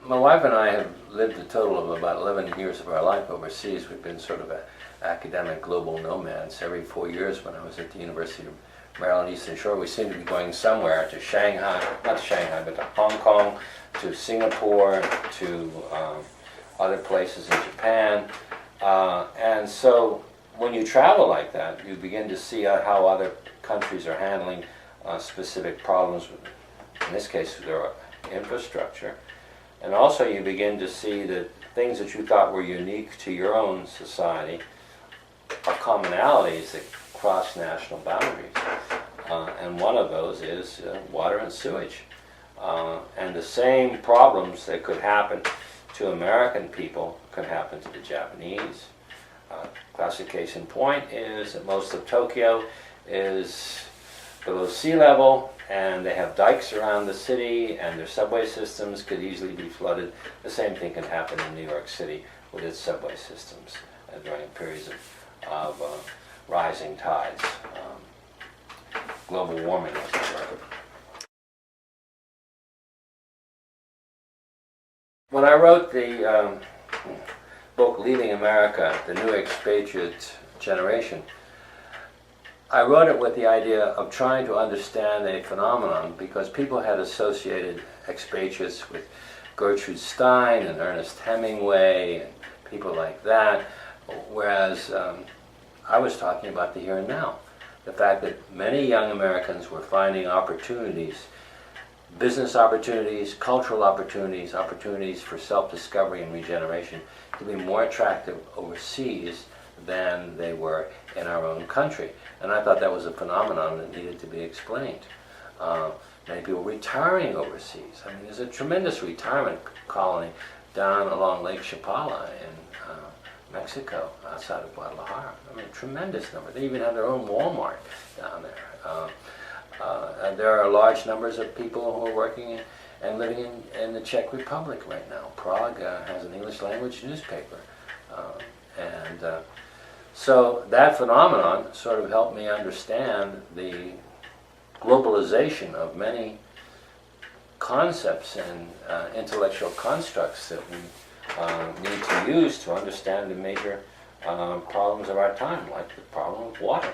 my wife and I have lived a total of about 11 years of our life overseas. We've been sort of academic global nomads. Every 4 years when I was at the University of Maryland Eastern Shore, we seemed to be going somewhere, to Shanghai, not Shanghai, but to Hong Kong, to Singapore, to other places in Japan. And so when you travel like that, you begin to see how other countries are handling specific problems, in this case, their infrastructure. And also you begin to see that things that you thought were unique to your own society are commonalities that cross national boundaries. And one of those is water and sewage. And the same problems that could happen to American people could happen to the Japanese. Classic case in point is that most of Tokyo is below sea level, and they have dikes around the city, and their subway systems could easily be flooded. The same thing can happen in New York City with its subway systems during periods of rising tides. Global warming was the word. When I wrote the book Leaving America, The New Expatriate Generation, I wrote it with the idea of trying to understand a phenomenon, because people had associated expatriates with Gertrude Stein and Ernest Hemingway and people like that, whereas I was talking about the here and now. The fact that many young Americans were finding opportunities, business opportunities, cultural opportunities, opportunities for self-discovery and regeneration to be more attractive overseas than they were in our own country. And I thought that was a phenomenon that needed to be explained. Many people retiring overseas. I mean, there's a tremendous retirement colony down along Lake Chapala in Mexico, outside of Guadalajara. I mean, a tremendous number. They even have their own Walmart down there. And there are large numbers of people who are working and living in the Czech Republic right now. Prague has an English language newspaper. So that phenomenon sort of helped me understand the globalization of many concepts and intellectual constructs that we need to use to understand the major problems of our time, like the problem of water.